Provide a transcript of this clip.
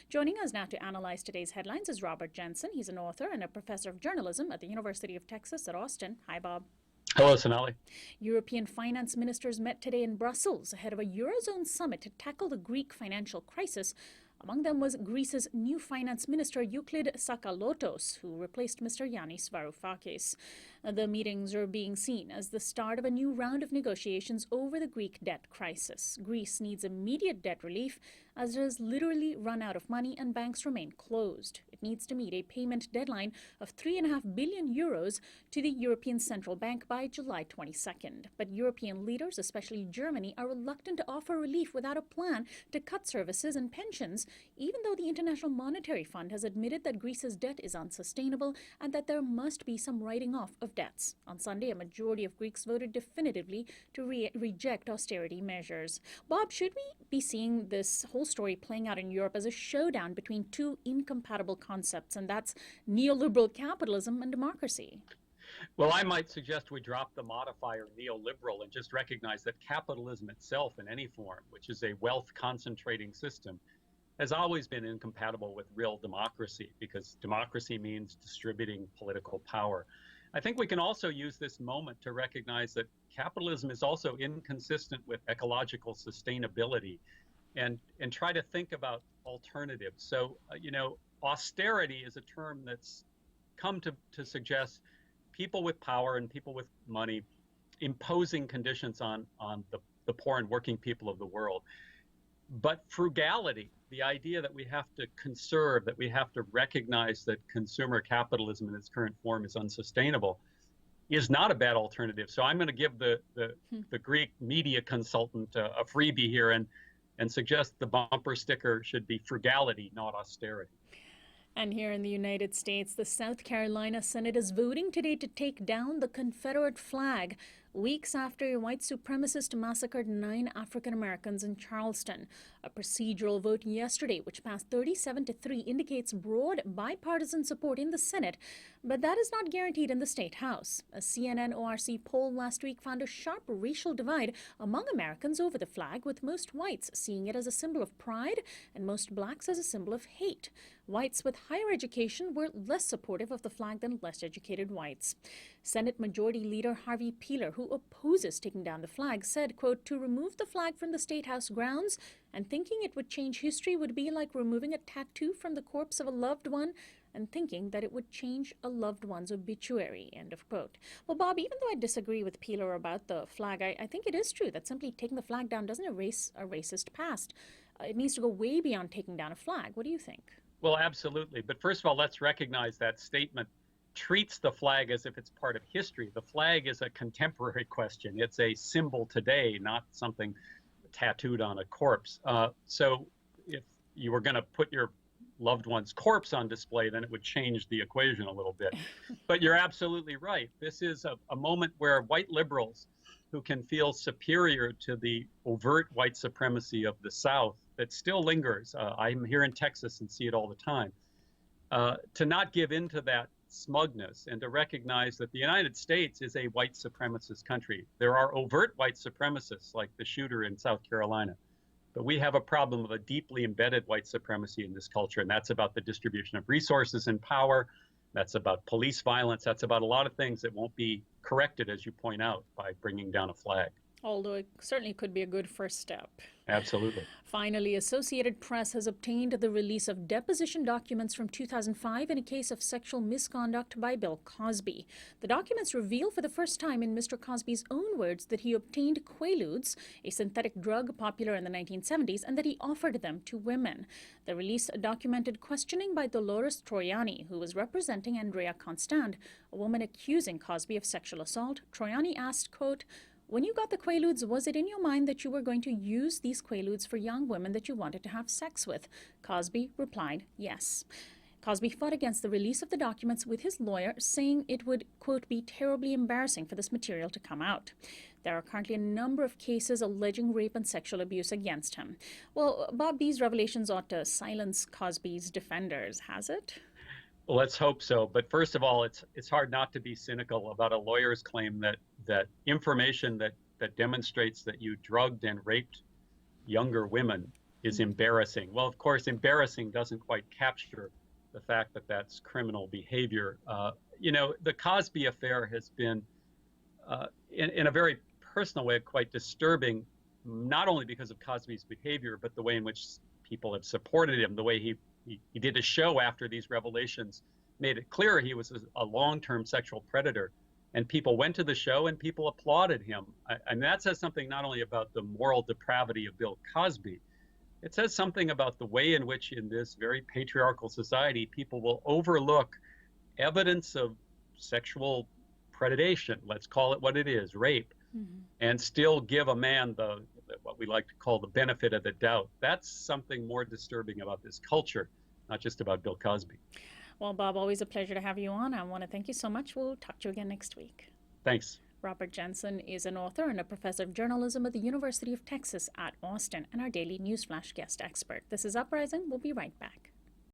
Joining us now to analyze today's headlines is Robert Jensen. He's an author and a professor of journalism at the University of Texas at Austin. Hi, Bob. Hello, Sonali. European finance ministers met today in Brussels ahead of a Eurozone summit to tackle the Greek financial crisis. Among them was Greece's new finance minister, Euclid Sakalotos, who replaced Mr. Yanis Varoufakis. The meetings are being seen as the start of a new round of negotiations over the Greek debt crisis. Greece needs immediate debt relief as it has literally run out of money and banks remain closed. It needs to meet a payment deadline of 3.5 billion euros to the European Central Bank by July 22nd. But European leaders, especially Germany, are reluctant to offer relief without a plan to cut services and pensions, even though the International Monetary Fund has admitted that Greece's debt is unsustainable and that there must be some writing off of debts. On Sunday, a majority of Greeks voted definitively to reject austerity measures. Bob, should we be seeing this whole story playing out in Europe as a showdown between two incompatible concepts, and that's neoliberal capitalism and democracy? Well, I might suggest we drop the modifier neoliberal and just recognize that capitalism itself in any form, which is a wealth concentrating system, has always been incompatible with real democracy, because democracy means distributing political power. I think we can also use this moment to recognize that capitalism is also inconsistent with ecological sustainability and try to think about alternatives. So, austerity is a term that's come to suggest people with power and people with money imposing conditions on the poor and working people of the world. But frugality, the idea that we have to conserve, that we have to recognize that consumer capitalism in its current form is unsustainable, is not a bad alternative. So I'm going to give the Greek media consultant a freebie here and suggest the bumper sticker should be frugality, not austerity. And here in the United States, the South Carolina Senate is voting today to take down the Confederate flag, weeks after a white supremacist massacred 9 African Americans in Charleston. A procedural vote yesterday, which passed 37-3, indicates broad bipartisan support in the Senate, but that is not guaranteed in the State House. A CNN ORC poll last week found a sharp racial divide among Americans over the flag, with most whites seeing it as a symbol of pride and most blacks as a symbol of hate. Whites with higher education were less supportive of the flag than less educated whites. Senate Majority Leader Harvey Peeler, who opposes taking down the flag, said, quote, "To remove the flag from the State House grounds and thinking it would change history would be like removing a tattoo from the corpse of a loved one and thinking that it would change a loved one's obituary," end of quote. Well, Bob, even though I disagree with Peeler about the flag, I think it is true that simply taking the flag down doesn't erase a racist past. It needs to go way beyond taking down a flag. What do you think? Well, absolutely. But first of all, let's recognize that statement treats the flag as if it's part of history. The flag is a contemporary question. It's a symbol today, not something tattooed on a corpse. So if you were going to put your loved one's corpse on display, then it would change the equation a little bit. But you're absolutely right. This is a moment where white liberals who can feel superior to the overt white supremacy of the South that still lingers. I'm here in Texas and see it all the time. To not give in to that smugness and to recognize that the United States is a white supremacist country. There are overt white supremacists like the shooter in South Carolina, but we have a problem of a deeply embedded white supremacy in this culture, and that's about the distribution of resources and power. That's about police violence. That's about a lot of things that won't be corrected, as you point out, by bringing down a flag. Although it certainly could be a good first step. Absolutely. Finally, Associated Press has obtained the release of deposition documents from 2005 in a case of sexual misconduct by Bill Cosby. The documents reveal for the first time, in Mr. Cosby's own words, that he obtained Quaaludes, a synthetic drug popular in the 1970s, and that he offered them to women. The release documented questioning by Dolores Troiani, who was representing Andrea Constant, a woman accusing Cosby of sexual assault. Troiani asked, quote, "When you got the Quaaludes, was it in your mind that you were going to use these Quaaludes for young women that you wanted to have sex with?" Cosby replied, yes. Cosby fought against the release of the documents with his lawyer, saying it would, quote, "be terribly embarrassing for this material to come out." There are currently a number of cases alleging rape and sexual abuse against him. Well, Bob, these revelations ought to silence Cosby's defenders, has it? Well, let's hope so. But first of all, it's hard not to be cynical about a lawyer's claim that information that demonstrates that you drugged and raped younger women is embarrassing. Well, of course, embarrassing doesn't quite capture the fact that that's criminal behavior. The Cosby affair has been, in a very personal way, quite disturbing, not only because of Cosby's behavior, but the way in which people have supported him, the way he did a show after these revelations made it clear he was a long-term sexual predator. And people went to the show and people applauded him. And that says something not only about the moral depravity of Bill Cosby, it says something about the way in which in this very patriarchal society, people will overlook evidence of sexual predation, let's call it what it is, rape, and still give a man what we like to call the benefit of the doubt. That's something more disturbing about this culture, not just about Bill Cosby. Well, Bob, always a pleasure to have you on. I want to thank you so much. We'll talk to you again next week. Thanks. Robert Jensen is an author and a professor of journalism at the University of Texas at Austin and our daily Newsflash guest expert. This is Uprising. We'll be right back.